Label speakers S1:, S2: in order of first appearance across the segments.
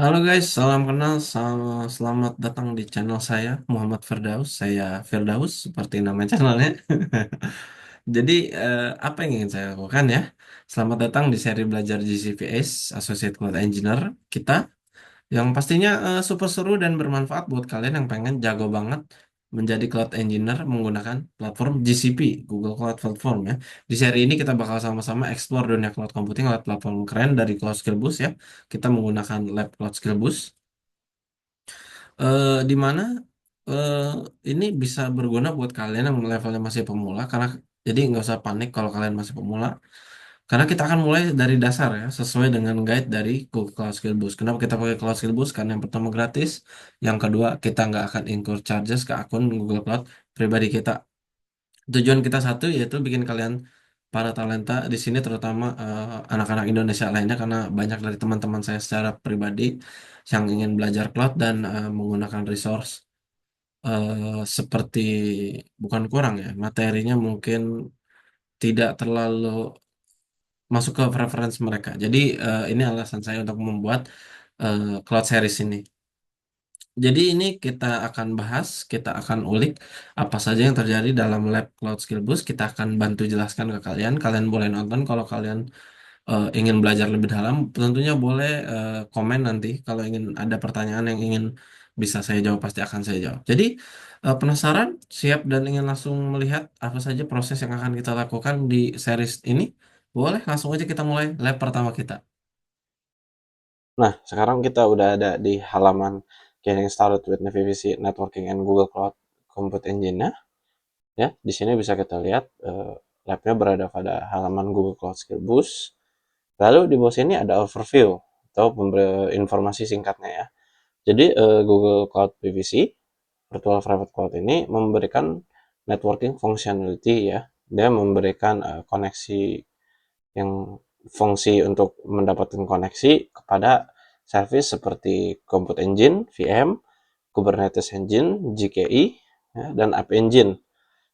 S1: Halo guys, salam kenal, selamat datang di channel saya, Muhammad Firdaus. Saya Firdaus, seperti nama channelnya. Jadi, apa yang ingin saya lakukan ya? Selamat datang di seri belajar GCPS, Associate Cloud Engineer kita, yang pastinya super seru dan bermanfaat buat kalian yang pengen jago banget menjadi Cloud Engineer menggunakan platform GCP, Google Cloud Platform ya. Di seri ini kita bakal sama-sama explore dunia cloud computing lewat platform keren dari Cloud Skill Boost ya. Kita menggunakan lab Cloud Skill Boost di mana eh, ini bisa berguna buat kalian yang levelnya masih pemula karena jadi nggak usah panik kalau kalian masih pemula karena kita akan mulai dari dasar ya sesuai dengan guide dari Google Cloud Skill Boost. Kenapa kita pakai Cloud Skill Boost? Karena yang pertama gratis, yang kedua kita nggak akan incur charges ke akun Google Cloud pribadi kita. Tujuan kita satu yaitu bikin kalian para talenta di sini terutama anak-anak Indonesia lainnya karena banyak dari teman-teman saya secara pribadi yang ingin belajar cloud dan menggunakan resource seperti bukan kurang ya materinya mungkin tidak terlalu masuk ke preference mereka. Jadi ini alasan saya untuk membuat cloud series ini. Jadi ini kita akan bahas, kita akan ulik apa saja yang terjadi dalam lab Cloud Skill Boost. Kita akan bantu jelaskan ke kalian. Kalian boleh nonton kalau kalian ingin belajar lebih dalam. Tentunya boleh komen nanti kalau ingin ada pertanyaan yang ingin bisa saya jawab pasti akan saya jawab. Jadi penasaran, siap dan ingin langsung melihat apa saja proses yang akan kita lakukan di series ini? Boleh langsung aja kita mulai lab pertama kita.
S2: Nah, sekarang kita udah ada di halaman Getting Started with VPC Networking and Google Cloud Compute Engine-nya. Ya, di sini bisa kita lihat lab-nya berada pada halaman Google Cloud Skill Boost. Lalu di bawah sini ada overview atau informasi singkatnya ya. Jadi Google Cloud PVC Virtual Private Cloud ini memberikan networking functionality ya. Dia memberikan koneksi yang fungsi untuk mendapatkan koneksi kepada service seperti Compute Engine, VM, Kubernetes Engine, GKE, ya, dan App Engine.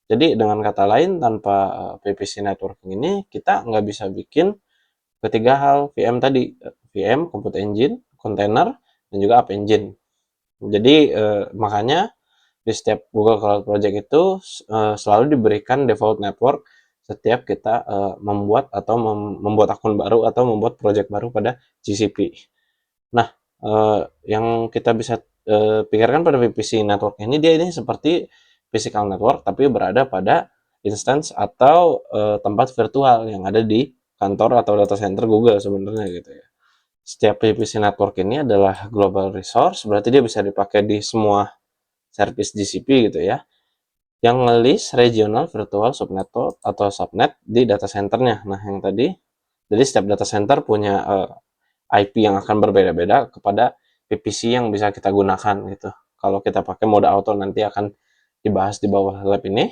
S2: Jadi dengan kata lain, tanpa PVC networking ini, kita nggak bisa bikin ketiga hal VM tadi, VM, Compute Engine, container, dan juga App Engine. Jadi makanya di setiap Google Cloud Project itu selalu diberikan default network setiap kita membuat atau membuat akun baru atau membuat project baru pada GCP. Nah, yang kita bisa pikirkan pada VPC network ini dia ini seperti physical network tapi berada pada instance atau tempat virtual yang ada di kantor atau data center Google sebenarnya gitu ya. Setiap VPC network ini adalah global resource, berarti dia bisa dipakai di semua service GCP gitu ya, yang nge-list regional virtual subnet atau subnet di data centernya. Nah, yang tadi, jadi setiap data center punya IP yang akan berbeda-beda kepada VPC yang bisa kita gunakan gitu. Kalau kita pakai mode auto nanti akan dibahas di bawah lab ini.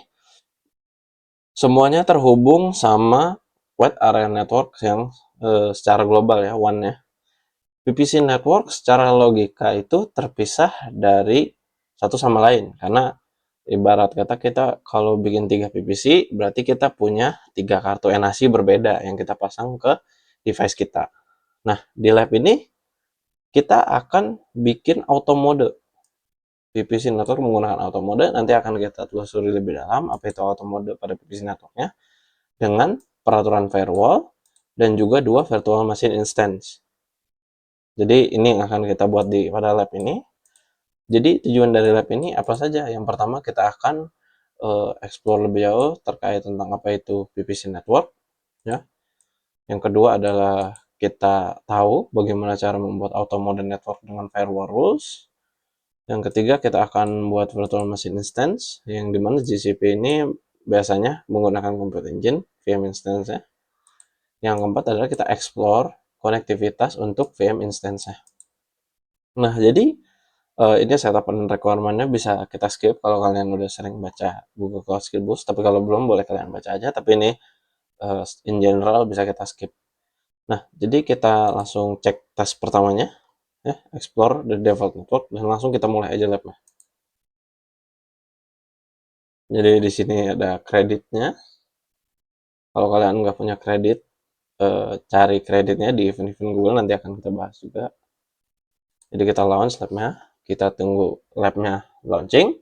S2: Semuanya terhubung sama wide area network yang secara global ya, WAN-nya. VPC network secara logika itu terpisah dari satu sama lain karena ibarat kata kita kalau bikin 3 PVC berarti kita punya 3 kartu NAC berbeda yang kita pasang ke device kita. Nah, di lab ini kita akan bikin auto mode. PVC network menggunakan auto mode, nanti akan kita telusuri lebih dalam apa itu auto mode pada PVC networknya dengan peraturan firewall dan juga dua virtual machine instance. Jadi ini yang akan kita buat di pada lab ini. Jadi tujuan dari lab ini apa saja? Yang pertama kita akan explore lebih jauh terkait tentang apa itu PVC network ya. Yang kedua adalah kita tahu bagaimana cara membuat auto mode network dengan firewall rules. Yang ketiga kita akan buat virtual machine instance yang dimana GCP ini biasanya menggunakan Compute Engine VM instance -nya. Yang keempat adalah kita explore konektivitas untuk VM instance-nya. Nah, jadi ini setup dan requirement-nya bisa kita skip kalau kalian udah sering baca Google Cloud Skill Boost, tapi kalau belum boleh kalian baca aja, tapi ini in general bisa kita skip. Nah, jadi kita langsung cek tes pertamanya, ya, explore the default network, dan langsung kita mulai aja lab-nya. Jadi di sini ada kreditnya. Kalau kalian nggak punya kredit, cari kreditnya di event-event Google, nanti akan kita bahas juga. Jadi kita launch labnya, kita tunggu labnya launching.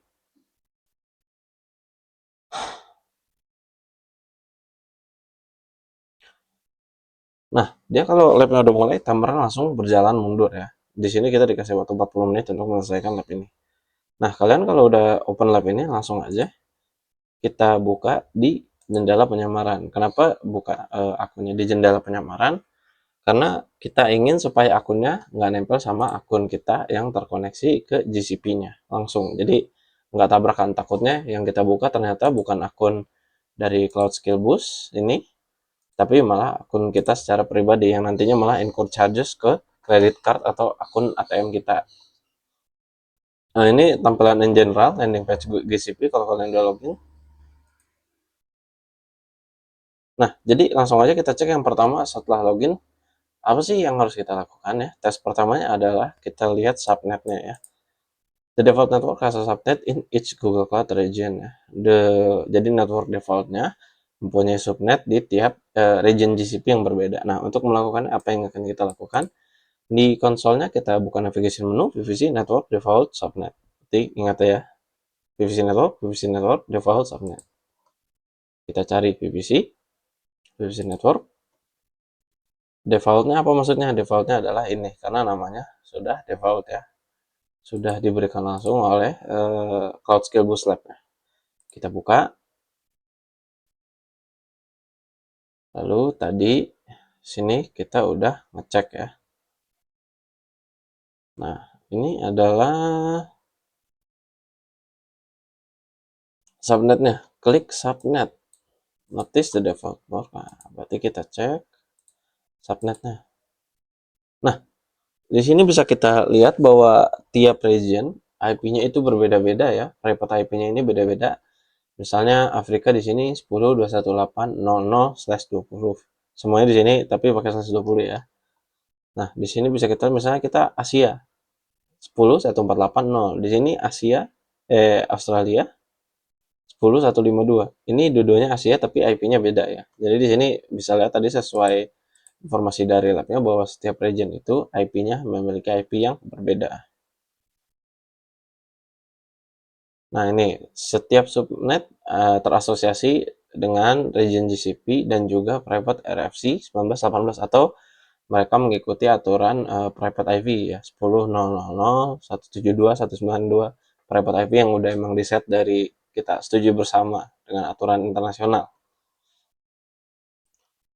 S2: Nah, dia kalau labnya udah mulai, timernya langsung berjalan mundur ya. Di sini kita dikasih waktu 40 menit untuk menyelesaikan lab ini. Nah, kalian kalau udah open lab ini, langsung aja kita buka di jendela penyamaran. Kenapa buka akunnya di jendela penyamaran? Karena kita ingin supaya akunnya nggak nempel sama akun kita yang terkoneksi ke GCP-nya langsung. Jadi nggak tabrakan. Takutnya yang kita buka ternyata bukan akun dari Cloud Skill Boost ini, tapi malah akun kita secara pribadi yang nantinya malah incur charges ke credit card atau akun ATM kita. Nah, ini tampilan in general landing page GCP kalau kalian udah login. Nah, jadi langsung aja kita cek yang pertama setelah login, apa sih yang harus kita lakukan ya? Tes pertamanya adalah kita lihat subnetnya ya. The default network has a subnet in each Google Cloud region ya. Jadi network defaultnya mempunyai subnet di tiap region GCP yang berbeda. Nah, untuk melakukan apa yang akan kita lakukan? Di konsolnya kita buka navigation menu, VPC network default subnet. Jadi ingat ya, VPC network default subnet. Kita cari VPC network. Defaultnya apa maksudnya? Defaultnya adalah ini, karena namanya sudah default ya. Sudah diberikan langsung oleh Cloud Skill Boost Lab. Kita buka. Lalu tadi sini kita udah ngecek ya. Nah, ini adalah subnetnya. Klik subnet. Notice the default port. Nah, berarti kita cek subnetnya. Nah, di sini bisa kita lihat bahwa tiap region IP-nya itu berbeda-beda ya. Private IP-nya ini beda-beda. Misalnya Afrika di sini 10.218.00/20. Semuanya di sini tapi pakai slash 20 ya. Nah, di sini bisa kita misalnya kita Asia 10.148.0. Di sini Asia Australia 10.152. Ini dua-duanya Asia tapi IP-nya beda ya. Jadi di sini bisa lihat tadi sesuai informasi dari labnya bahwa setiap region itu IP-nya memiliki IP yang berbeda. Nah, ini setiap subnet terasosiasi dengan region GCP dan juga private RFC 1918 atau mereka mengikuti aturan private IP ya 10.000.172.192 private IP yang udah emang di set dari kita setuju bersama dengan aturan internasional.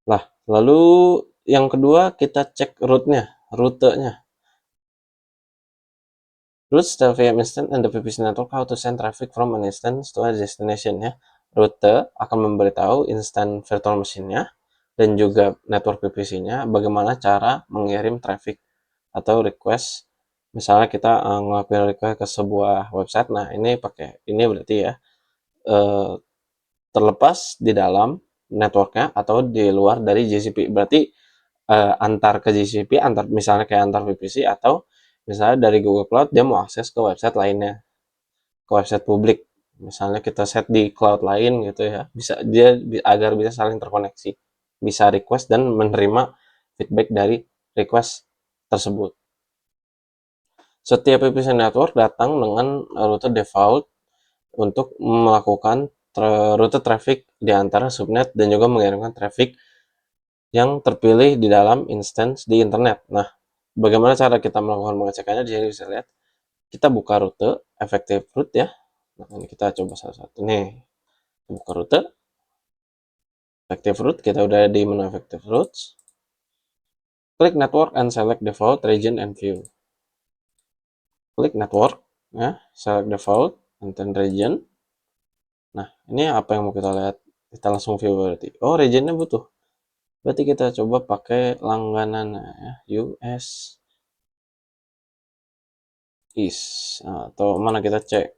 S2: Nah, lalu yang kedua kita cek rutenya. Routes tell VM instance and the VPC network how to send traffic from an instance to a destination ya. Rute akan memberitahu instan virtual machine-nya dan juga network VPC-nya bagaimana cara mengirim traffic atau request. Misalnya kita ngelakuin request ke sebuah website, nah ini pakai ini berarti ya eh, terlepas di dalam networknya atau di luar dari GCP. Berarti antar ke GCP, antar misalnya kayak antar VPC atau misalnya dari Google Cloud dia mau akses ke website lainnya, ke website publik. Misalnya kita set di cloud lain gitu ya, bisa dia agar bisa saling terkoneksi, bisa request dan menerima feedback dari request tersebut. Setiap VPC network datang dengan rute default untuk melakukan rute traffic di antara subnet dan juga mengirimkan traffic yang terpilih di dalam instance di internet. Nah, bagaimana cara kita melakukan pengecekannya? Di sini bisa lihat. Kita buka rute effective route ya. Nah, ini kita coba salah satu nih. Buka rute effective route. Kita udah di menu effective routes. Klik network and select default region and view. Klik network ya, select default and then region. Nah, ini apa yang mau kita lihat? Kita langsung view berarti. Oh, regionnya butuh. Berarti kita coba pakai langganan ya, US East. Nah, atau mana kita cek?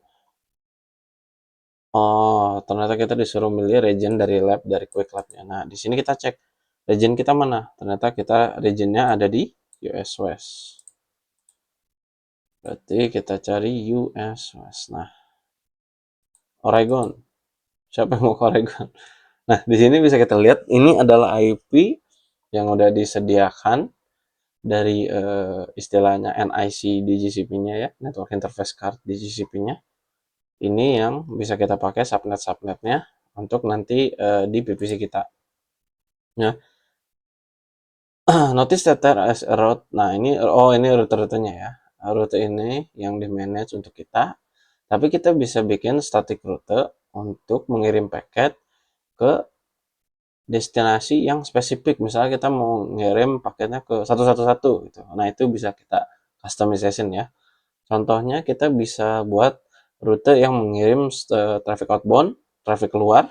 S2: Oh, ternyata kita disuruh milih region dari lab dari quick labnya. Nah, di sini kita cek region kita mana. Ternyata kita regionnya ada di US West. Berarti kita cari US West. Nah, Oregon. Siapa yang mau ke Oregon? Nah, di sini bisa kita lihat ini adalah IP yang udah disediakan dari istilahnya NIC di GCP-nya ya, Network Interface Card di GCP-nya. Ini yang bisa kita pakai subnet-subnetnya untuk nanti di PVC kita. Ya, notice that there is a route. Nah, ini rute-rutenya ya. Rute ini yang di manage untuk kita. Tapi kita bisa bikin static rute untuk mengirim paket ke destinasi yang spesifik. Misalnya kita mau ngirim paketnya ke 111 gitu. Nah, itu bisa kita customization ya. Contohnya kita bisa buat rute yang mengirim traffic outbound, traffic keluar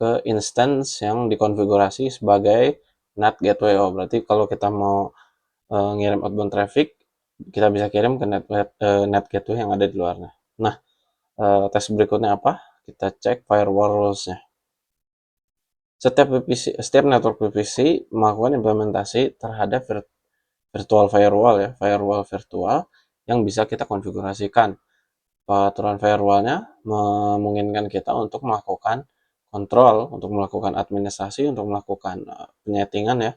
S2: ke instance yang dikonfigurasi sebagai NAT gateway. Oh, berarti kalau kita mau ngirim outbound traffic, kita bisa kirim ke NAT gateway yang ada di luarnya. Nah, tes berikutnya apa? Kita cek firewall rules-nya. Setiap network PVC melakukan implementasi terhadap virtual firewall ya, firewall virtual yang bisa kita konfigurasikan. Peraturan firewall-nya memungkinkan kita untuk melakukan kontrol, untuk melakukan administrasi, untuk melakukan penyetingan ya,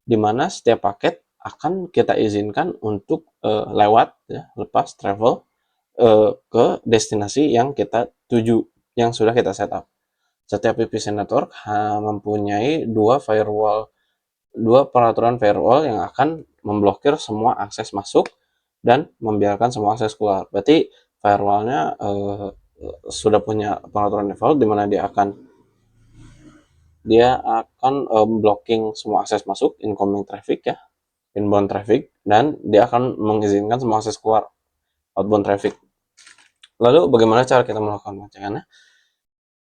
S2: di mana setiap paket akan kita izinkan untuk lewat ya, lepas travel ke destinasi yang kita tuju, yang sudah kita setup. Setiap VPC network mempunyai dua peraturan firewall yang akan memblokir semua akses masuk dan membiarkan semua akses keluar. Berarti firewallnya sudah punya peraturan default di mana dia akan blocking semua akses masuk, incoming traffic ya, inbound traffic, dan dia akan mengizinkan semua akses keluar, outbound traffic. Lalu bagaimana cara kita melakukan pengecekannya?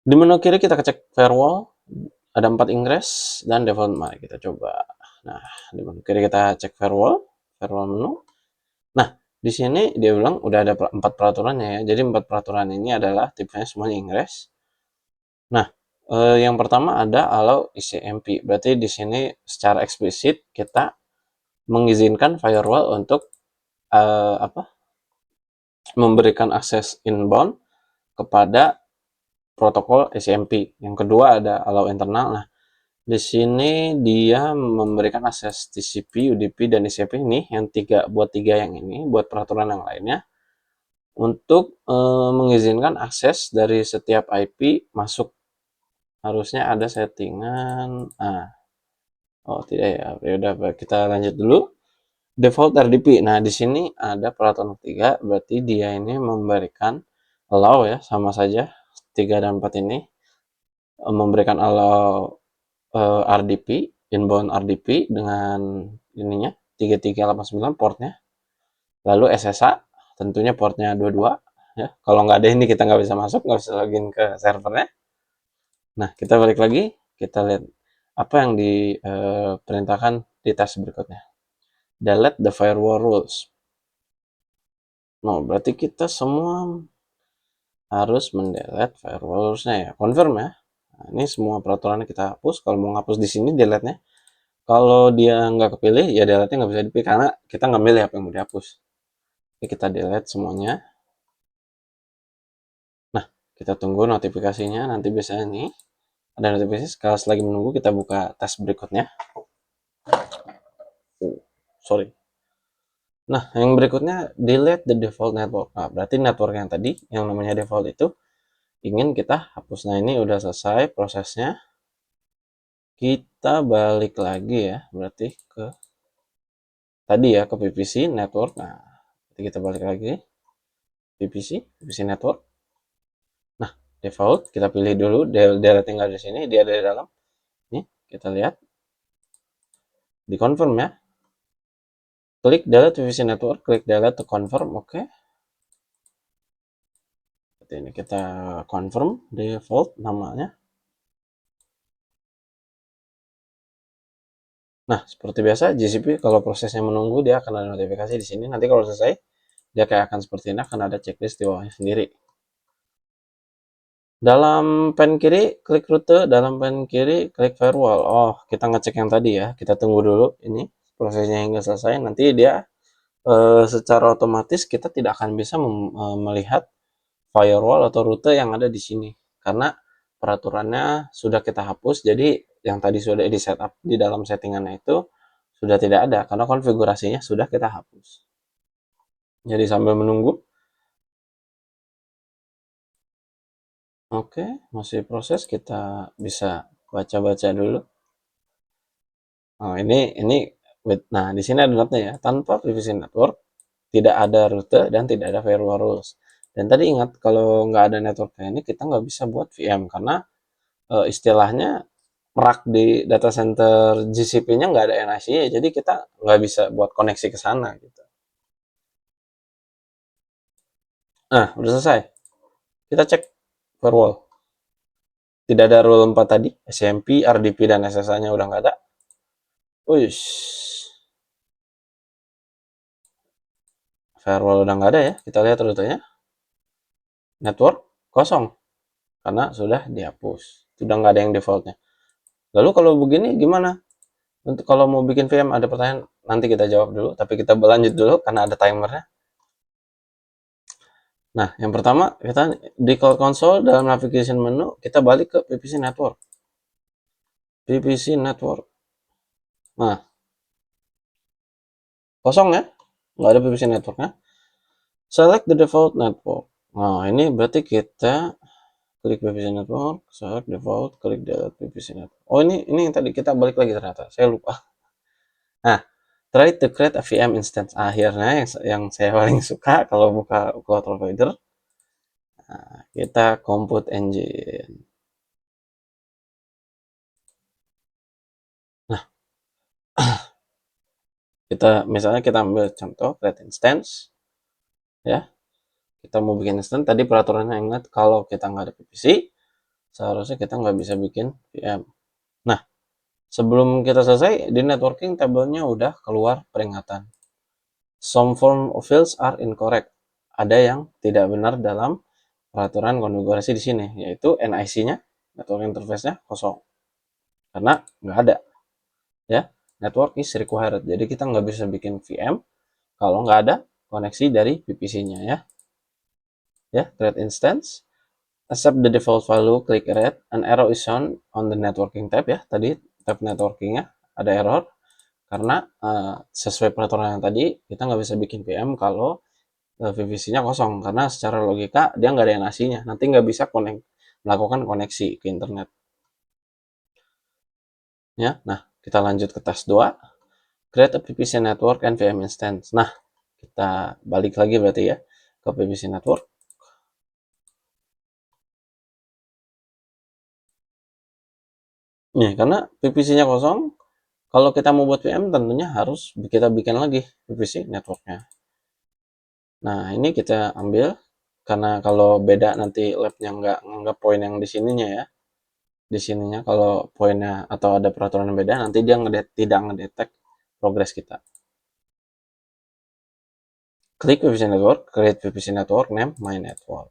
S2: Di menu kiri kita cek firewall, ada 4 ingress dan default. Mari kita coba. Nah, di menu kiri kita cek firewall menu. Nah, di sini dia bilang udah ada 4 peraturannya ya. Jadi 4 peraturan ini adalah tipenya semuanya ingress. Nah, yang pertama ada allow ICMP. Berarti di sini secara eksplisit kita mengizinkan firewall untuk apa? Memberikan akses inbound kepada protokol ICMP. Yang kedua ada allow internal. Nah, di sini dia memberikan akses TCP, UDP, dan ICMP ini yang tiga yang ini buat peraturan yang lainnya untuk mengizinkan akses dari setiap IP masuk. Harusnya ada settingan. Oh tidak ya. Ya udah kita lanjut dulu. Default RDP. Nah, di sini ada peraturan ketiga, berarti dia ini memberikan allow ya, sama saja 3 dan 4 ini memberikan allow RDP, inbound RDP dengan ininya 3389 portnya. Lalu SSH tentunya portnya 22 ya. Kalau nggak ada ini kita nggak bisa masuk, nggak bisa login ke servernya. Nah, kita balik lagi, kita lihat apa yang diperintahkan di tes berikutnya. Delete the firewall rules. Nah, berarti kita semua harus mendelete firewall rules-nya ya. Confirm ya. Nah, ini semua peraturannya kita hapus. Kalau mau ngapus di sini delete-nya. Kalau dia nggak kepilih, ya delete-nya nggak bisa dipilih karena kita nggak milih apa yang mau dihapus. Oke, kita delete semuanya. Nah, kita tunggu notifikasinya. Nanti biasanya nih ada notifikasi. Sekali lagi menunggu, kita buka tes berikutnya. Sorry. Nah, yang berikutnya delete the default network. Nah, berarti network yang tadi, yang namanya default itu ingin kita hapus. Nah, ini udah selesai prosesnya. Kita balik lagi ya, berarti ke tadi ya, ke PVC network. Nah, kita balik lagi PVC network. Nah, default kita pilih dulu, dia tinggal di sini, dia ada di dalam. Nih, kita lihat, di confirm ya. Klik delete PVC network, klik delete to confirm, oke. Ini kita confirm default namanya. Nah, seperti biasa GCP kalau prosesnya menunggu dia akan ada notifikasi di sini. Nanti kalau selesai dia kayak akan seperti ini, akan ada checklist di bawahnya sendiri. Dalam pen kiri klik rute, dalam pen kiri klik firewall. Oh, kita ngecek yang tadi ya. Kita tunggu dulu ini prosesnya hingga selesai. Nanti dia secara otomatis kita tidak akan bisa melihat firewall atau rute yang ada di sini karena peraturannya sudah kita hapus. Jadi yang tadi sudah di setup di dalam settingannya itu sudah tidak ada karena konfigurasinya sudah kita hapus. Jadi sambil menunggu, oke, masih proses, kita bisa baca-baca dulu. Oh, ini nah di sini ada notnya ya. Tanpa PVC network tidak ada rute dan tidak ada firewall rules. Dan tadi ingat kalau nggak ada networknya ini kita nggak bisa buat VM karena istilahnya rak di data center GCP-nya nggak ada NIC-nya, jadi kita nggak bisa buat koneksi ke sana gitu. Nah, udah selesai. Kita cek firewall. Tidak ada rule 4 tadi, SMP, RDP, dan SSH-nya udah nggak ada. Uish, firewall udah nggak ada ya. Kita lihat rutenya. Network kosong karena sudah dihapus. Sudah nggak ada yang defaultnya. Lalu kalau begini gimana? Untuk kalau mau bikin VM ada pertanyaan, nanti kita jawab dulu. Tapi kita berlanjut dulu karena ada timernya. Nah, yang pertama kita di Cloud Console dalam navigation menu kita balik ke PVC Network. PVC Network. Nah, kosong ya, nggak ada PVC Networknya. Select the default network. Nah, ini berarti kita klik PVC Network, select default, klik delete PVC Network. Oh, ini yang tadi kita balik lagi ternyata. Saya lupa. Nah, try to create a VM instance. Akhirnya yang saya paling suka kalau buka cloud provider, nah, kita compute engine. Nah, misalnya kita ambil contoh create instance, ya. Kita mau bikin instance, tadi peraturannya ingat kalau kita nggak ada PVC, seharusnya kita nggak bisa bikin VM. Nah, sebelum kita selesai, di networking tabelnya udah keluar peringatan. Some form of fields are incorrect. Ada yang tidak benar dalam peraturan konfigurasi di sini, yaitu NIC-nya, network interface-nya kosong. Karena nggak ada, ya. Network is required. Jadi kita nggak bisa bikin VM kalau nggak ada koneksi dari VPC-nya, ya. Ya, create instance. Accept the default value, click red, an arrow is shown on the networking tab, ya. Tadi tab networkingnya ada error karena sesuai peraturan yang tadi kita nggak bisa bikin VM kalau VPC-nya kosong karena secara logika dia nggak ada NIC-nya, nanti nggak bisa melakukan koneksi ke internet, ya. Nah, kita lanjut ke task 2, create a PVC network and VM instance. Nah, kita balik lagi berarti ya ke PVC network. Nih, karena PVC-nya kosong, kalau kita mau buat VM tentunya harus kita bikin lagi PVC networknya. Nah, ini kita ambil karena kalau beda nanti labnya nggak nganggap poin yang di sininya, ya. Di sininya kalau poinnya atau ada peraturan yang beda, nanti dia tidak ngedetek progres kita. Klik PVC network, create PVC network, name my network.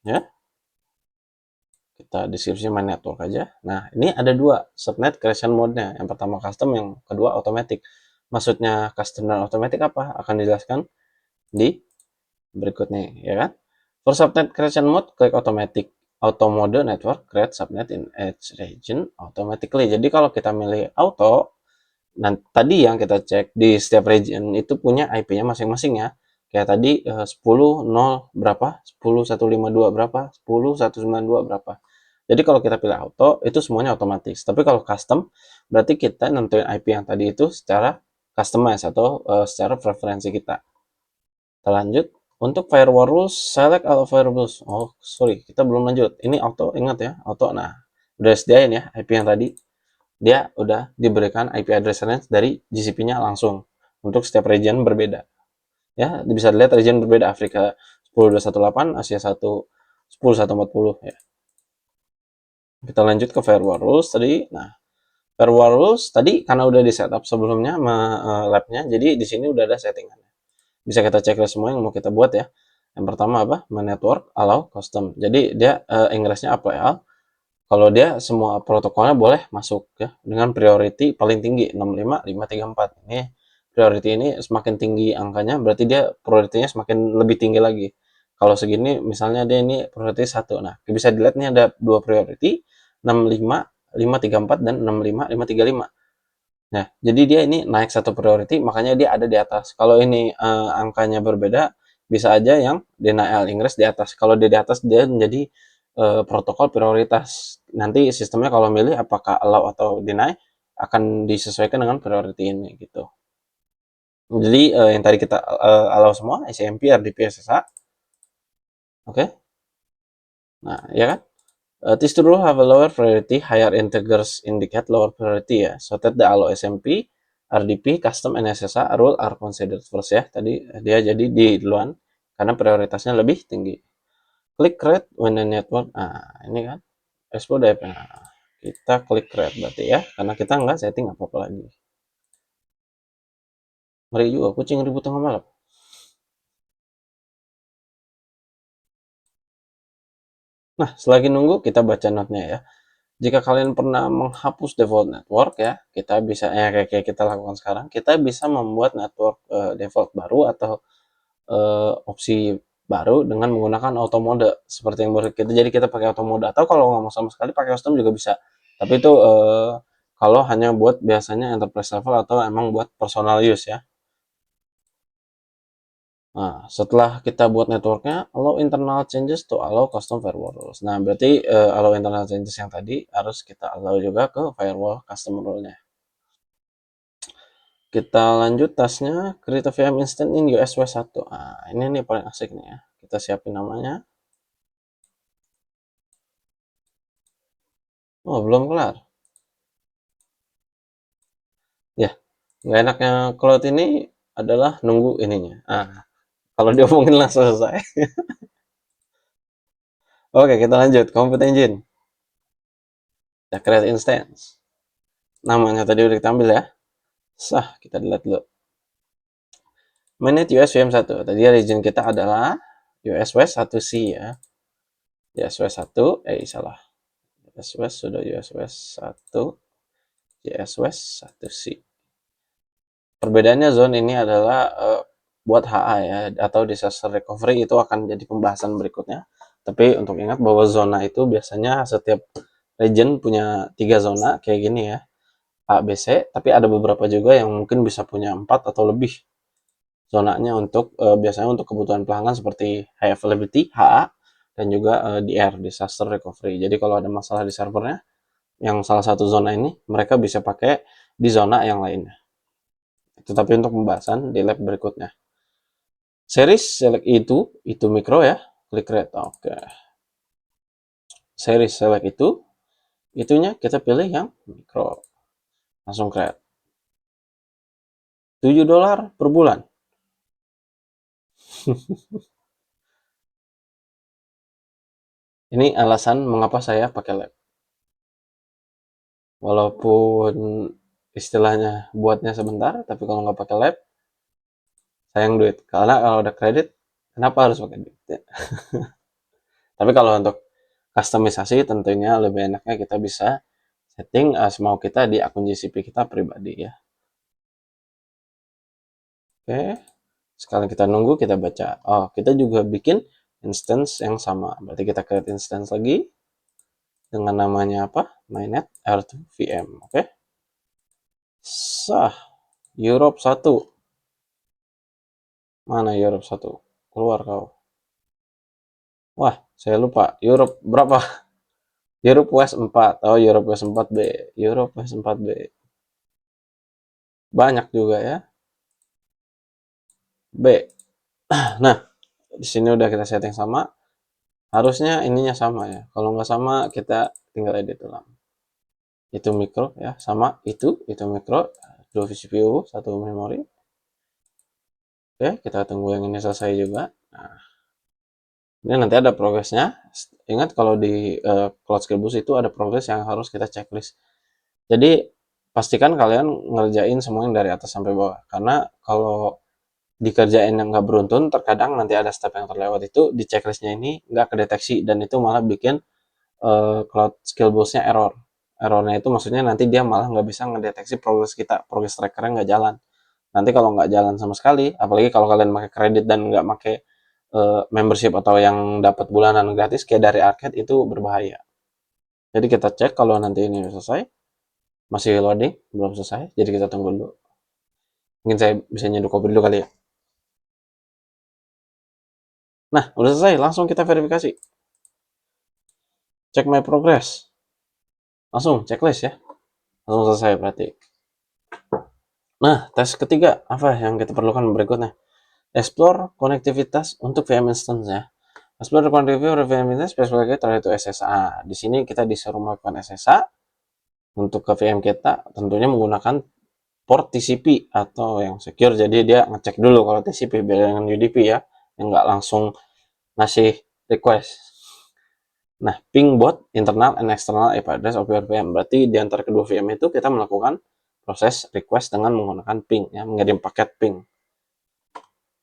S2: Ya, kita deskripsi my network aja. Nah, ini ada dua subnet creation mode-nya. Yang pertama custom, yang kedua automatic. Maksudnya custom dan automatic apa? Akan dijelaskan di berikutnya, ya kan? For subnet creation mode, klik automatic. Auto mode network create subnet in each region automatically. Jadi kalau kita milih auto, nah, tadi yang kita cek di setiap region itu punya IP-nya masing-masing, ya. Kayak tadi 10.0 berapa, 10.152 berapa, 10.192 berapa. Jadi kalau kita pilih auto, itu semuanya otomatis. Tapi kalau custom, berarti kita nentuin IP yang tadi itu secara customize atau secara preferensi kita. Kita lanjut. Untuk firewall rules, select all firewall rules. Oh, sorry, kita belum lanjut. Ini auto, ingat ya, auto. Nah, udah sediain ya IP yang tadi. Dia udah diberikan IP address range dari GCP-nya langsung untuk setiap region berbeda. Ya, bisa dilihat region berbeda, Afrika 10.218, Asia 1 10.140, ya. Kita lanjut ke firewall rules tadi. Nah, firewall rules tadi karena udah di setup sebelumnya labnya, jadi di sini udah ada settingannya. Bisa kita cek semua yang mau kita buat, ya. Yang pertama apa? Network allow custom. Jadi dia ingressnya apply all. Kalau dia semua protokolnya boleh masuk, ya, dengan priority paling tinggi 65534. Ini priority ini semakin tinggi angkanya berarti dia prioritinya semakin lebih tinggi lagi. Kalau segini misalnya dia ini priority 1. Nah, bisa dilihat nih ada dua priority 65 534 dan 65555. Nah, jadi dia ini naik satu priority, makanya dia ada di atas. Kalau ini angkanya berbeda, bisa aja yang denial ingress di atas. Kalau dia di atas, dia menjadi protokol prioritas. Nanti sistemnya kalau milih apakah allow atau deny, akan disesuaikan dengan priority ini gitu. Jadi yang tadi kita allow semua, ICMP, RDP, SSH. Oke. Okay? Nah, ya kan? This rule have a lower priority, higher integers indicate lower priority ya. So that the allow SMP, RDP, custom, and SSH rule are considered first ya. Tadi dia jadi di duluan karena prioritasnya lebih tinggi. Click create when the network. Nah, ini kan export IP. Nah, kita klik create berarti ya, karena kita nggak setting apa-apa lagi. Ngeri juga, kucing ribut tengah malam. Nah, selagi nunggu kita baca note-nya ya. Jika kalian pernah menghapus default network ya, kita bisa kayak kita lakukan sekarang, kita bisa membuat network default baru atau opsi baru dengan menggunakan auto mode seperti yang baru kita. Jadi kita pakai auto mode atau kalau nggak mau sama sekali pakai custom juga bisa. Tapi itu kalau hanya buat biasanya enterprise level atau emang buat personal use ya. Nah, setelah kita buat networknya, allow internal changes to allow custom firewall rules. Nah, berarti allow internal changes yang tadi harus kita allow juga ke firewall custom rule-nya. Kita lanjut tasnya, create a VM instant in USW1. Nah, ini nih paling asik nih ya. Kita siapin namanya. Oh, belum kelar. Ya, nggak enaknya cloud ini adalah nunggu ininya. Kalau diomongin langsung selesai. Oke, kita lanjut. Compute Engine. Kita create instance. Namanya tadi udah kita ambil ya. Sah, kita delete dulu. Manage USVM1. Tadi region kita adalah USW1C ya. USW1, salah. USW sudah USW1, USW1C. Perbedaannya zone ini adalah buat HA ya, atau disaster recovery itu akan jadi pembahasan berikutnya. Tapi untuk ingat bahwa zona itu biasanya setiap region punya 3 zona kayak gini ya. A, B, C, tapi ada beberapa juga yang mungkin bisa punya 4 atau lebih zonanya untuk biasanya untuk kebutuhan pelanggan seperti high availability HA dan juga DR disaster recovery. Jadi kalau ada masalah di servernya yang salah satu zona ini mereka bisa pakai di zona yang lainnya. Tetapi untuk pembahasan di lab berikutnya. Series select itu mikro ya, klik create. Oke. Series select itunya kita pilih yang mikro. Langsung create. $7 per bulan. Ini alasan mengapa saya pakai lab. Walaupun istilahnya buatnya sebentar, tapi kalau nggak pakai lab, sayang duit. Karena kalau udah kredit, kenapa harus pakai duit? Ya. Tapi kalau untuk customisasi tentunya lebih enaknya kita bisa setting semau kita di akun GCP kita pribadi ya. Oke, sekarang kita nunggu kita baca. Oh, kita juga bikin instance yang sama. Berarti kita create instance lagi dengan namanya apa? Mainnet R2 VM. Oke. Sah. Europe 1. Mana Europe 1? Keluar kau. Wah, saya lupa. Europe berapa? Europe West 4. Oh, Europe West 4B. Europe West 4B. Banyak juga ya. B. Nah, di sini udah kita setting sama. Harusnya ininya sama ya. Kalau nggak sama, kita tinggal edit ulang. Itu mikro ya, sama itu mikro. 2 CPU, 1 memori. Oke, kita tunggu yang ini selesai juga. Nah, ini nanti ada progresnya. Ingat kalau di Cloud Skill Boost itu ada progres yang harus kita checklist. Jadi pastikan kalian ngerjain semua yang dari atas sampai bawah. Karena kalau dikerjain yang nggak beruntun, terkadang nanti ada step yang terlewat itu di checklistnya ini nggak kedeteksi dan itu malah bikin Cloud Skill Boost-nya error. Errornya itu maksudnya nanti dia malah nggak bisa ngedeteksi progres kita, progres trackernya nggak jalan. Nanti kalau nggak jalan sama sekali, apalagi kalau kalian pakai kredit dan nggak pakai membership atau yang dapat bulanan gratis kayak dari arcade itu berbahaya. Jadi kita cek kalau nanti ini selesai, masih loading, belum selesai, jadi kita tunggu dulu. Mungkin saya bisa nyeduh kopi dulu kali ya. Nah, udah selesai, langsung kita verifikasi. Cek my progress. Langsung checklist ya. Langsung selesai berarti. Nah, tes ketiga, apa yang kita perlukan berikutnya? Explore konektivitas untuk VM instance ya. Explore konektivitas untuk VM instance, spesifikasi terakhir itu SSA. Di sini kita disuruh melakukan SSA untuk ke VM kita, tentunya menggunakan port TCP atau yang secure. Jadi dia ngecek dulu kalau TCP beda dengan UDP ya, yang nggak langsung ngasih request. Nah, ping both internal and external IP address of your VM. Berarti di antara kedua VM itu kita melakukan proses request dengan menggunakan ping, ya, mengirim paket ping.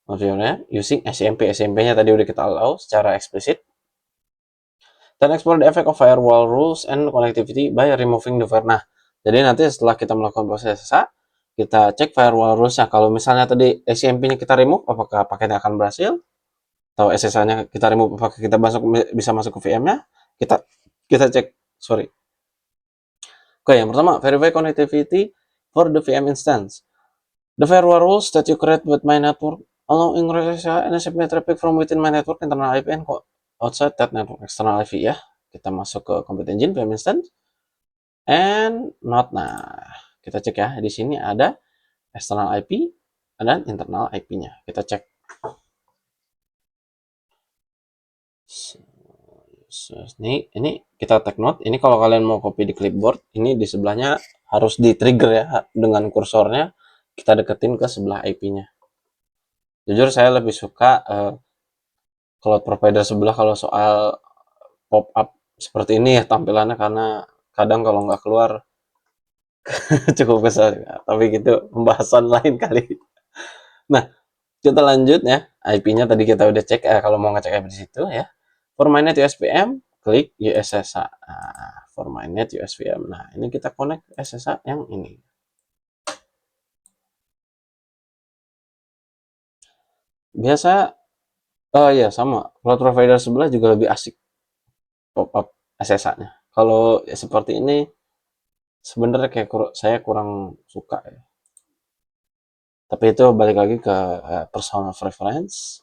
S2: Maksudnya, using SMP. SMP-nya tadi udah kita allow secara eksplisit. Dan explore the effect of firewall rules and connectivity by removing the firewall. Nah, jadi nanti setelah kita melakukan proses SSA, kita cek firewall rules-nya. Kalau misalnya tadi SMP-nya kita remove, apakah paketnya akan berhasil? Atau SSA-nya kita remove, apakah kita bisa masuk ke VM-nya? Kita kita cek. Sorry. Oke, yang pertama, verify connectivity for the VM instance. The firewall rules that you create with my network allowing and submit traffic from within my network, internal IP and outside that network, external IP ya. Kita masuk ke Compute Engine VM instance and not. Nah, kita cek ya. Di sini ada external IP dan internal IP-nya. Kita cek. Ini kita take note. Ini kalau kalian mau copy di clipboard, ini di sebelahnya harus di trigger ya dengan kursornya. Kita deketin ke sebelah IP-nya. Jujur saya lebih suka cloud provider sebelah kalau soal pop up seperti ini ya tampilannya, karena kadang kalau nggak keluar cukup kesel. Tapi gitu pembahasan lain kali. Nah, kita lanjut ya. IP-nya tadi kita udah cek, kalau mau ngecek IP di situ ya. For mainnet USVM, klik USSA. Nah, for mainnet USVM. Nah, ini kita connect SSA yang ini. Biasa, oh iya sama. Cloud provider sebelah juga lebih asik pop up SSA-nya. Kalau ya seperti ini sebenarnya kayak saya kurang suka ya. Tapi itu balik lagi ke personal preference.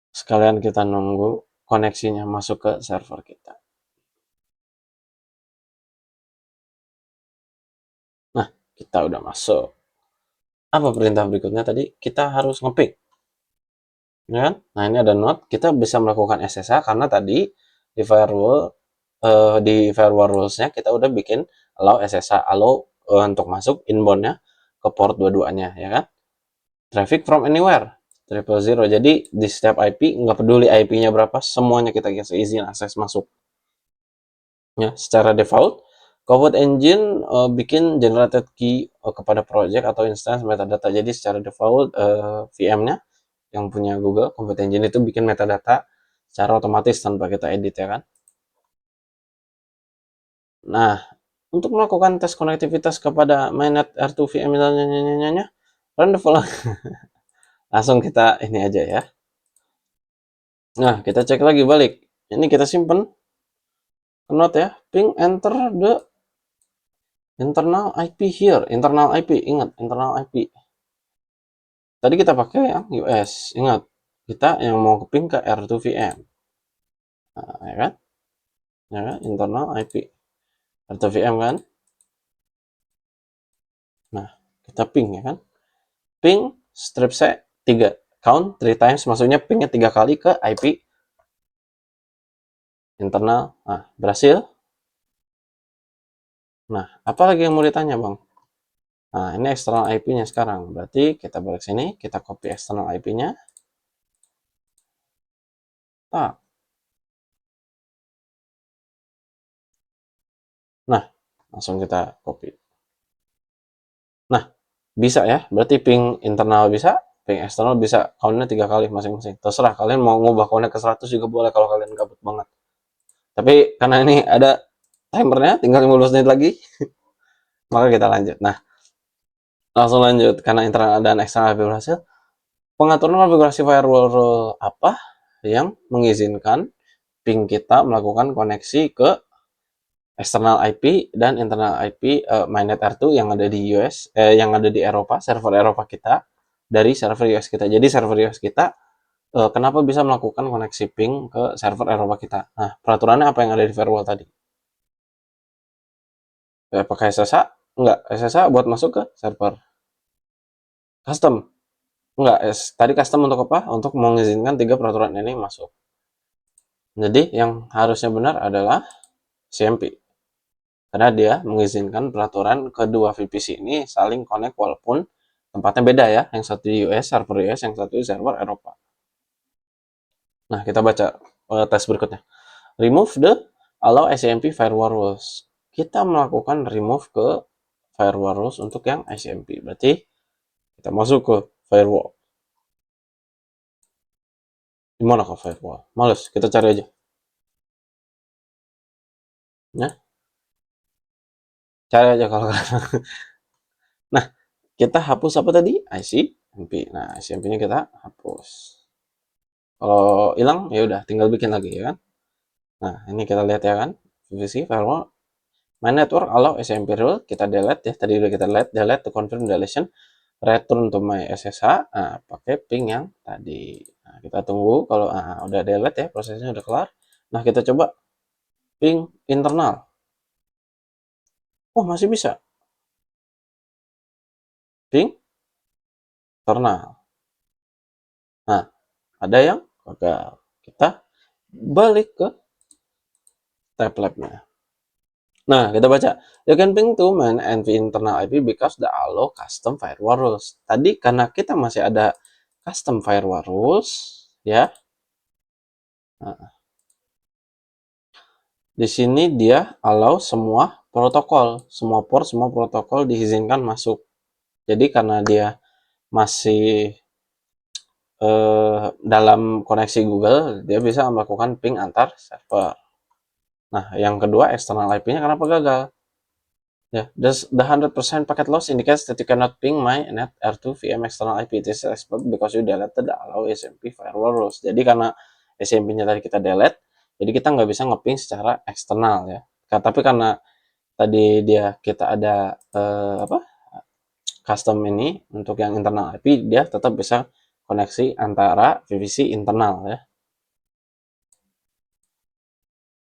S2: Sekalian kita nunggu koneksinya masuk ke server kita. Nah, kita udah masuk. Apa perintah berikutnya tadi? Kita harus ngepick. Ya kan? Nah, ini ada note. Kita bisa melakukan SSH karena tadi di firewall rules-nya kita udah bikin allow SSH, allow untuk masuk inbound-nya ke port dua-duanya, ya kan? Traffic from anywhere, 000. Jadi di setiap IP, nggak peduli IP-nya berapa, semuanya kita kasih izin akses masuk. Ya, secara default, Compute Engine bikin generated key kepada project atau instance metadata. Jadi secara default VM-nya yang punya Google Compute Engine itu bikin metadata secara otomatis tanpa kita edit, ya kan. Nah, untuk melakukan tes konektivitas kepada mainnet R2 VM run the following. Langsung kita ini aja ya. Nah, kita cek lagi balik. Ini kita simpen note ya. Ping enter the internal IP here. Internal IP, ingat internal IP. Tadi kita pakai yang US, ingat. Kita yang mau ke ping ke R2 VM. Nah, ya kan? Ya kan? Internal IP. R2 VM kan? Nah, kita ping ya kan? Ping strip set 3 count 3 times, maksudnya pingnya 3 kali ke IP internal. Nah, berhasil. Nah, apa lagi yang mau ditanya, Bang? Nah, ini external IP-nya sekarang. Berarti kita balik sini, kita copy external IP-nya. Ah. Nah, langsung kita copy. Nah, bisa ya. Berarti ping internal bisa, ping eksternal bisa. Count-nya 3 kali masing-masing. Terserah, kalian mau ngubah count-nya ke 100 juga boleh kalau kalian gabut banget. Tapi karena ini ada timernya, tinggal 15 menit lagi, maka kita lanjut. Nah, langsung lanjut. Karena internal dan eksternal IP berhasil, pengaturan konfigurasi firewall rule apa yang mengizinkan ping kita melakukan koneksi ke external IP dan internal IP mainnet R2 yang ada di US, yang ada di Eropa, server Eropa kita dari server US kita. Jadi server US kita kenapa bisa melakukan koneksi ping ke server Eropa kita? Nah, peraturannya apa yang ada di firewall tadi? Pakai SSH? Enggak, SSH buat masuk ke server. Custom? Enggak, tadi custom untuk apa? Untuk mengizinkan tiga peraturan ini masuk. Jadi yang harusnya benar adalah CMP. Karena dia mengizinkan peraturan kedua VPC ini saling connect walaupun tempatnya beda ya. Yang satu di US, server US, yang satu di server Eropa. Nah, kita baca tes berikutnya. Remove the allow ICMP firewall rules. Kita melakukan remove ke firewall rules untuk yang ICMP. Berarti kita masuk ke firewall. Gimana ke firewall? Males, kita cari aja. Ya, cari aja kalau Nah, kita hapus apa tadi? ICMP. Nah, ICMP-nya kita hapus. Kalau hilang ya udah tinggal bikin lagi ya kan. Nah, ini kita lihat ya kan. VPC firewall my network allow SMP rule kita delete ya. Tadi udah kita delete to confirm deletion. Return to my SSH. Nah, pakai ping yang tadi. Nah, kita tunggu kalau udah delete ya, prosesnya udah kelar. Nah, kita coba ping internal. Oh, masih bisa. Ping internal. Nah, ada yang gagal. Kita balik ke tab labnya. Nah, kita baca. You can ping to main NV internal IP because the allow custom firewall rules. Tadi karena kita masih ada custom firewall rules, ya. Nah, di sini dia allow semua protokol, semua port, semua protokol diizinkan masuk. Jadi karena dia masih dalam koneksi Google, dia bisa melakukan ping antar server. Nah, yang kedua external IP-nya kenapa gagal? Yeah, the 100% packet loss indicates that you cannot ping my net R2 VM external IP. This is exploited because you deleted the allow SMP firewall rules. Jadi karena SMP-nya tadi kita delete, jadi kita nggak bisa ngeping secara eksternal ya. Tapi karena tadi kita ada custom ini untuk yang internal IP, dia tetap bisa koneksi antara VPC internal ya.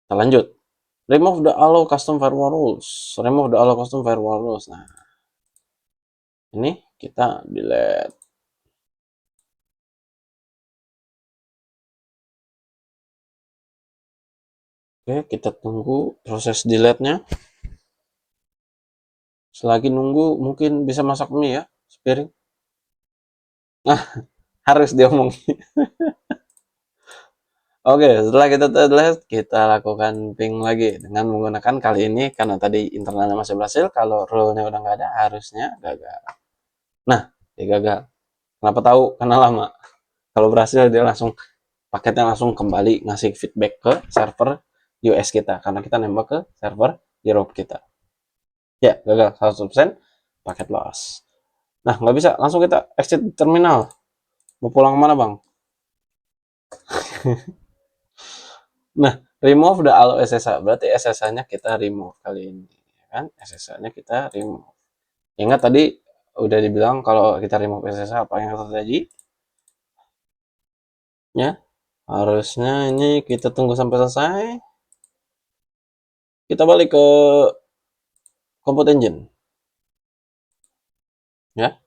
S2: Kita lanjut. Remove the allow custom firewall rules. Remove the allow custom firewall rules. Nah, ini kita delete. Oke, kita tunggu proses delete-nya. Selagi nunggu, mungkin bisa masak mie ya, sepiring. Nah, harus diomongin. Oke, setelah kita delete, kita lakukan ping lagi dengan menggunakan kali ini karena tadi internalnya masih berhasil. Kalau rule-nya udah nggak ada, harusnya gagal. Nah, dia gagal. Kenapa tahu? Karena lama. Kalau berhasil, dia langsung paketnya langsung kembali ngasih feedback ke server US kita karena kita nembak ke server Europe kita. Ya, gagal 100% paket loss. Nah, nggak bisa. Langsung kita exit terminal. Mau pulang kemana, Bang? Nah, remove the allow SSH. Berarti SSH-nya kita remove kali ini. Kan? SSH-nya kita remove. Ingat tadi udah dibilang kalau kita remove SSH apa yang terjadi? Ya, harusnya ini kita tunggu sampai selesai. Kita balik ke Compute Engine. Ya,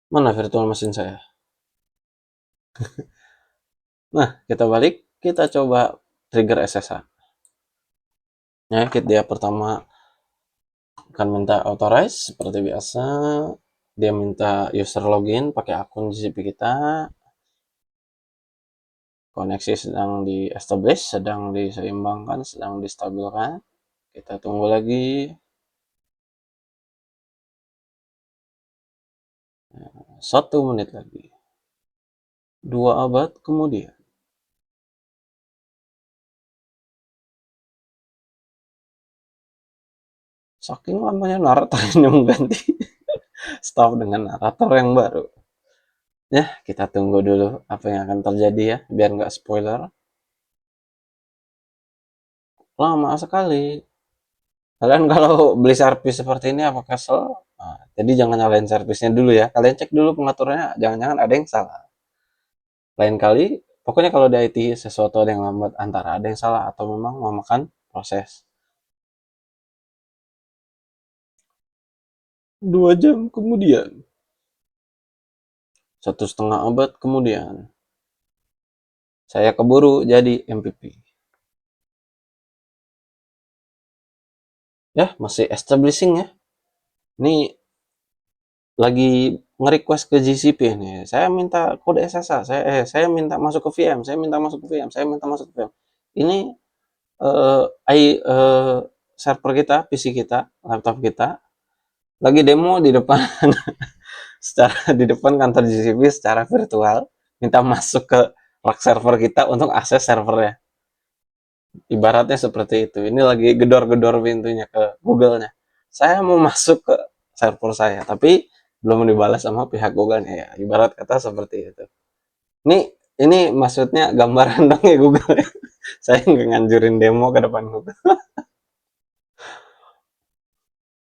S2: mana virtual mesin saya? Nah, kita balik. Kita coba trigger SSH. Ya, dia pertama akan minta authorize seperti biasa. Dia minta user login pakai akun GCP kita. Koneksi sedang di establish, sedang diseimbangkan, sedang distabilkan. Kita tunggu lagi. 1 menit lagi. 2 abad kemudian. Saking lamanya narator ini mengganti staff dengan narator yang baru. Ya, kita tunggu dulu apa yang akan terjadi ya, biar nggak spoiler. lama sekali. Kalian kalau beli servis seperti ini apa kesel? Nah, jadi jangan nyalain servisnya dulu ya. Kalian cek dulu pengaturannya, jangan-jangan ada yang salah. Lain kali, pokoknya kalau di IT sesuatu ada yang lambat, antara ada yang salah atau memang memakan proses. 2 jam kemudian, 1,5 abad kemudian, saya keburu jadi MVP. Ya, masih establishing ya. Ini lagi nge-request ke GCP nih. Saya minta kode SSH, saya minta masuk ke VM, saya minta masuk ke VM, saya minta masuk ke VM. Ini eh eh, server kita, PC kita, laptop kita lagi demo di depan di depan kantor GCP secara virtual, minta masuk ke rack server kita untuk akses servernya. Ibaratnya seperti itu. Ini lagi gedor-gedor pintunya ke Google-nya. Saya mau masuk ke server saya, tapi belum dibalas sama pihak Google-nya ya. Ibarat kata seperti itu. Ini ini maksudnya gambaran dong ya Google. Saya nggak nganjurin demo ke depan Google.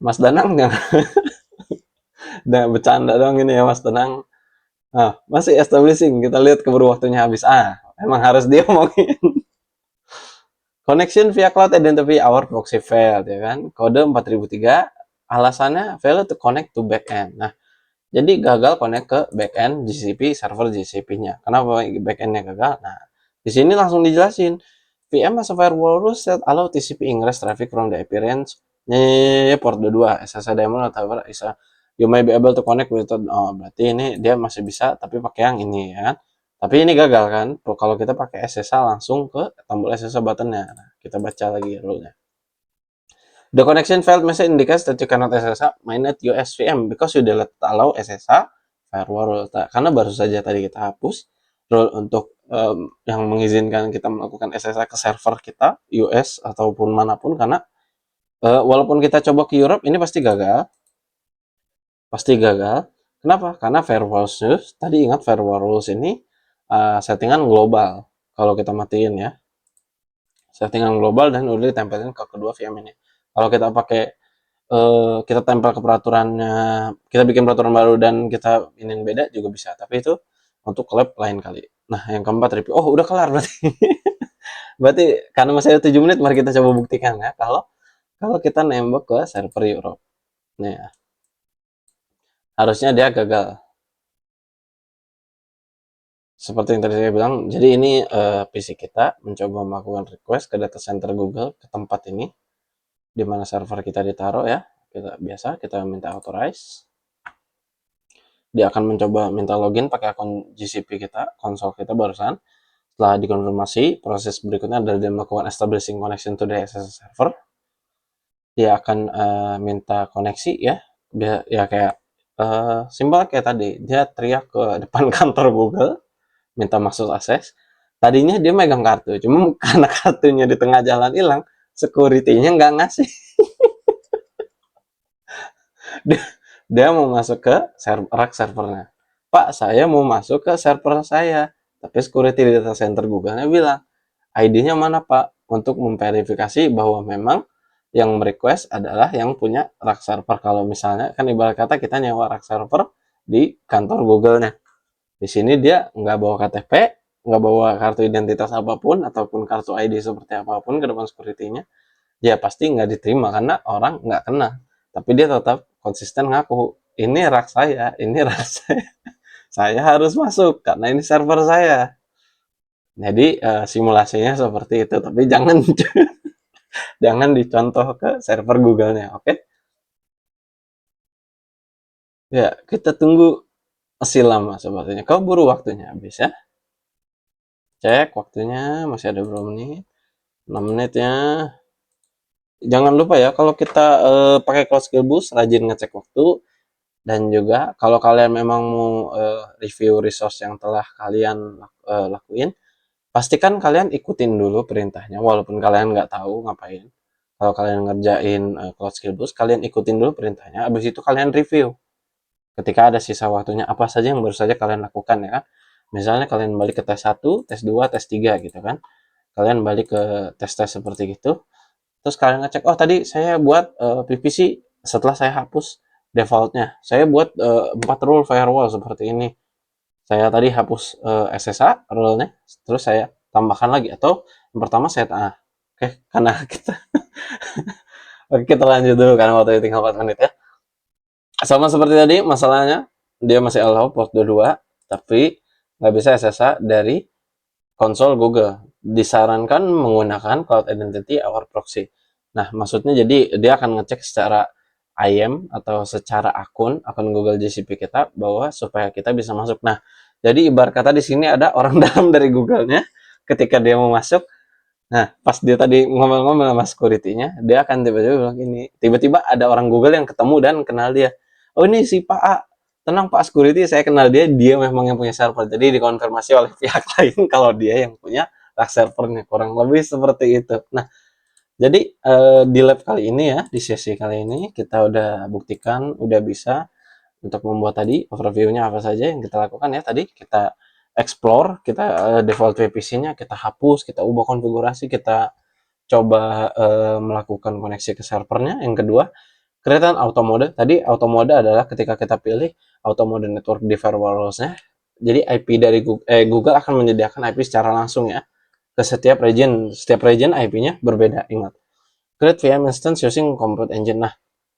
S2: Mas Danang nggak bercanda dong ini ya Mas Danang. Ah, masih establishing. Kita lihat keburu waktunya habis. Ah, emang harus dia diomongin. Connection via cloud identify our proxy failed ya kan. Kode 4003 alasannya failed to connect to backend. Nah, jadi gagal connect ke backend GCP server GCP-nya. Kenapa backend-nya gagal? Nah, di sini langsung dijelasin. VM as a firewall rules that allow TCP ingress traffic from the IP range port 22 SSIDML atau isa you may be able to connect with oh berarti ini dia masih bisa tapi pakai yang ini ya kan. Tapi ini gagal kan kalau kita pakai SSH langsung ke tombol SSH buttonnya. Nah, kita baca lagi rule-nya. The connection failed message indicates that you cannot SSH mainnet USVM because you did not allow SSH firewall rule. Karena baru saja tadi kita hapus rule untuk yang mengizinkan kita melakukan SSH ke server kita, US ataupun manapun, karena walaupun kita coba ke Europe, ini pasti gagal. Pasti gagal. Kenapa? Karena firewall rules, tadi ingat firewall rules ini settingan global. Kalau kita matiin ya, settingan global dan udah ditempelin ke kedua VM ini. Kalau kita pakai kita tempel ke peraturannya, kita bikin peraturan baru dan kita ini beda juga bisa. Tapi itu untuk lab lain kali. Nah, yang keempat review. Oh, udah kelar berarti. Berarti karena masih ada 7 menit, mari kita coba buktikan ya. Kalau kalau kita nembak ke server Europe. Nih, harusnya dia gagal. Seperti yang tadi saya bilang, jadi ini PC kita mencoba melakukan request ke data center Google ke tempat ini, di mana server kita ditaruh ya. Kita minta authorize. Dia akan mencoba minta login pakai akun GCP kita, konsol kita barusan. Setelah dikonfirmasi, proses berikutnya adalah dia melakukan establishing connection to the SSH server. Dia akan minta koneksi ya, ya kayak simpel kayak tadi. Dia teriak ke depan kantor Google, minta masuk akses. Tadinya dia megang kartu, cuma karena kartunya di tengah jalan hilang, security-nya nggak ngasih. dia, dia mau masuk ke rack servernya. Pak, saya mau masuk ke server saya. Tapi security di data center Google-nya bilang, ID-nya mana Pak? Untuk memverifikasi bahwa memang yang request adalah yang punya rack server. Kalau misalnya, kan ibarat kata kita nyewa rack server di kantor Google-nya. Di sini dia nggak bawa KTP, nggak bawa kartu identitas apapun, ataupun kartu ID seperti apapun ke depan security-nya, ya pasti nggak diterima karena orang nggak kenal. Tapi dia tetap konsisten ngaku, ini rak saya, ini rak saya harus masuk karena ini server saya. Jadi simulasinya seperti itu, tapi jangan jangan dicontoh ke server Google-nya, oke? Okay? Ya, kita tunggu masih lama sepertinya. Kau buru waktunya habis ya. Cek waktunya masih ada berapa menit? 6 menit ya. Jangan lupa ya kalau kita pakai Cloud Skill Boost rajin ngecek waktu. Dan juga kalau kalian memang mau review resource yang telah kalian lakuin, pastikan kalian ikutin dulu perintahnya walaupun kalian nggak tahu ngapain. Kalau kalian ngerjain Cloud Skill Boost, kalian ikutin dulu perintahnya, habis itu kalian review. Ketika ada sisa waktunya, apa saja yang baru saja kalian lakukan ya kan. Misalnya kalian balik ke tes 1, tes 2, tes 3 gitu kan. kalian balik ke tes-tes seperti itu, terus kalian ngecek, oh tadi saya buat PVC, setelah saya hapus defaultnya, saya buat 4 rule firewall seperti ini, saya tadi hapus SSH rule-nya, terus saya tambahkan lagi, atau yang pertama saya oke, karena kita oke, kita lanjut dulu karena waktu tinggal 4 menit ya. Sama seperti tadi, masalahnya dia masih allow port 22, tapi nggak bisa SSH dari konsol Google. Disarankan menggunakan Cloud Identity over Proxy. Nah, maksudnya jadi dia akan ngecek secara IAM atau secara akun Google GCP kita bahwa supaya kita bisa masuk. Nah, jadi ibarat kata di sini ada orang dalam dari Google-nya ketika dia mau masuk. Nah, pas dia tadi ngomel-ngomel sama security-nya, dia akan tiba-tiba bilang gini, tiba-tiba ada orang Google yang ketemu dan kenal dia. Oh, ini si Pak A. Tenang Pak Security, saya kenal dia, dia memang yang punya server. Jadi dikonfirmasi oleh pihak lain kalau dia yang punya rak servernya. Kurang lebih seperti itu. Nah, jadi di lab kali ini ya, di sesi kali ini kita udah buktikan, udah bisa untuk membuat tadi overview-nya apa saja yang kita lakukan ya. Tadi kita explore, kita default VPC-nya, kita hapus, kita ubah konfigurasi, kita coba melakukan koneksi ke servernya. Yang kedua, kelihatan auto mode. Tadi auto mode adalah ketika kita pilih auto mode network di firewalls-nya. Jadi IP dari Google akan menyediakan IP secara langsung ya ke setiap region. Setiap region IP-nya berbeda. Ingat. Create VM instance using Compute Engine. Nah,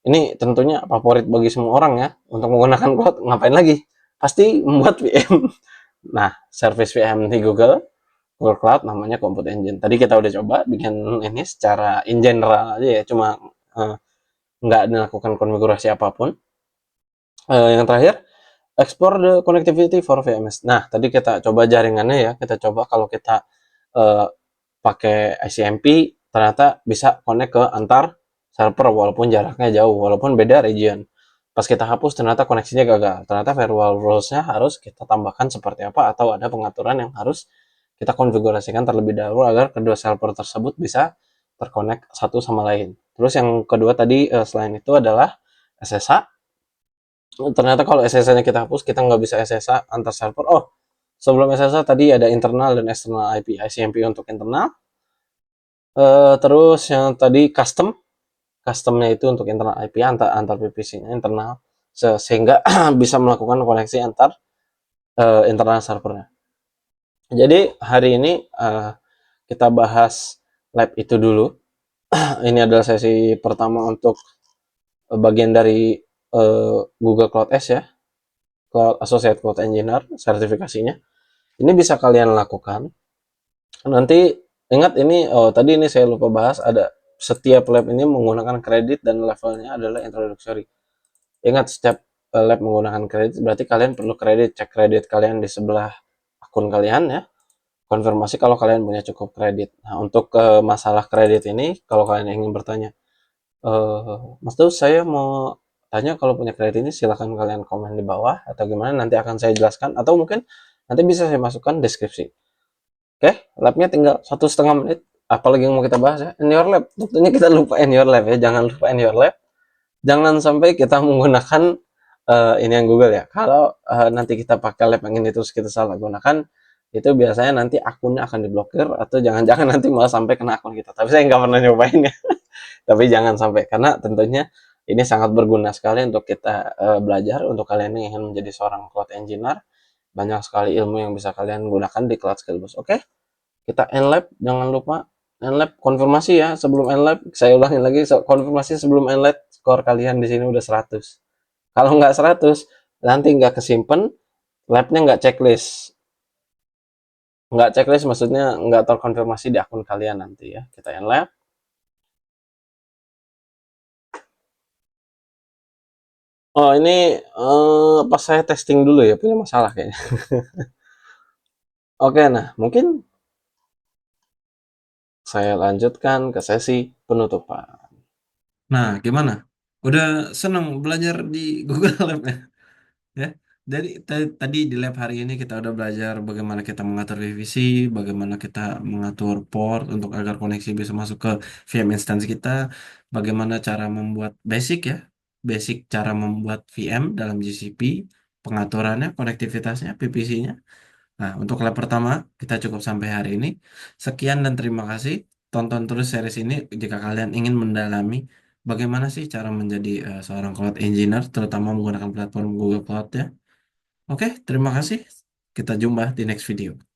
S2: ini tentunya favorit bagi semua orang ya untuk menggunakan cloud. Ngapain lagi? Pasti membuat VM. Nah, service VM di Google Cloud namanya Compute Engine. Tadi kita udah coba bikin ini secara in general aja ya, cuma eh, nggak melakukan konfigurasi apapun. Yang terakhir, explore the connectivity for VMS. Nah, tadi kita coba jaringannya ya, kita coba kalau kita eh, pakai ICMP, ternyata bisa connect ke antar server walaupun jaraknya jauh, walaupun beda region. Pas kita hapus, ternyata koneksinya gagal. Ternyata firewall rules-nya harus kita tambahkan seperti apa, atau ada pengaturan yang harus kita konfigurasikan terlebih dahulu agar kedua server tersebut bisa terkonek satu sama lain. Terus yang kedua tadi selain itu adalah SSH. Ternyata kalau SSH-nya kita hapus, kita nggak bisa SSH antar server. Oh, sebelum SSH tadi ada internal dan external IP, ICMP untuk internal. Terus yang tadi customnya itu untuk internal IP antar VPC-nya internal, sehingga bisa melakukan koneksi antar internal servernya. Jadi hari ini kita bahas lab itu dulu. Ini adalah sesi pertama untuk bagian dari Google Cloud S ya, Cloud Associate Cloud Engineer sertifikasinya. Ini bisa kalian lakukan. Nanti ingat ini, oh tadi ini saya lupa bahas, ada setiap lab ini menggunakan kredit dan levelnya adalah introductory. Ingat, setiap lab menggunakan kredit berarti kalian perlu kredit, cek kredit kalian di sebelah akun kalian ya. Konfirmasi kalau kalian punya cukup kredit. Nah, untuk masalah kredit ini, kalau kalian ingin bertanya, Mas Tuh saya mau tanya kalau punya kredit ini silahkan kalian komen di bawah atau gimana nanti akan saya jelaskan atau mungkin nanti bisa saya masukkan deskripsi. Oke, labnya tinggal 1,5 menit. Apalagi yang mau kita bahas ya, in your lab. Tentunya kita lupa in your lab ya, jangan lupa in your lab. Jangan sampai kita menggunakan ini yang Google ya. Kalau nanti kita pakai lab yang ini terus kita salah gunakan, itu biasanya nanti akunnya akan diblokir atau jangan-jangan nanti malah sampai kena akun kita. Tapi saya nggak pernah nyobain ya. Tapi jangan sampai, karena tentunya ini sangat berguna sekali untuk kita belajar. Untuk kalian yang ingin menjadi seorang cloud engineer, banyak sekali ilmu yang bisa kalian gunakan di Cloud Skillbox. Oke, kita end lab, jangan lupa end lab konfirmasi ya sebelum end lab. Saya ulangi lagi, konfirmasi sebelum end lab, skor kalian di sini udah 100. Kalau nggak 100, nanti nggak kesimpan, labnya nggak checklist. Nggak checklist maksudnya nggak terkonfirmasi di akun kalian nanti ya. Kita end lab. Oh ini pas saya testing dulu ya, punya masalah kayaknya. Oke, nah mungkin saya lanjutkan ke sesi penutupan.
S1: Nah, gimana? Udah seneng belajar di Google Lab ya? Ya. Jadi tadi di lab hari ini kita udah belajar bagaimana kita mengatur VPC, bagaimana kita mengatur port untuk agar koneksi bisa masuk ke VM instance kita, bagaimana cara membuat basic ya, basic cara membuat VM dalam GCP, pengaturannya, konektivitasnya, VPC-nya. Nah, untuk lab pertama kita cukup sampai hari ini. Sekian dan terima kasih. Tonton terus series ini jika kalian ingin mendalami bagaimana sih cara menjadi seorang cloud engineer, terutama menggunakan platform Google Cloud ya. Oke, terima kasih. Kita jumpa di next video.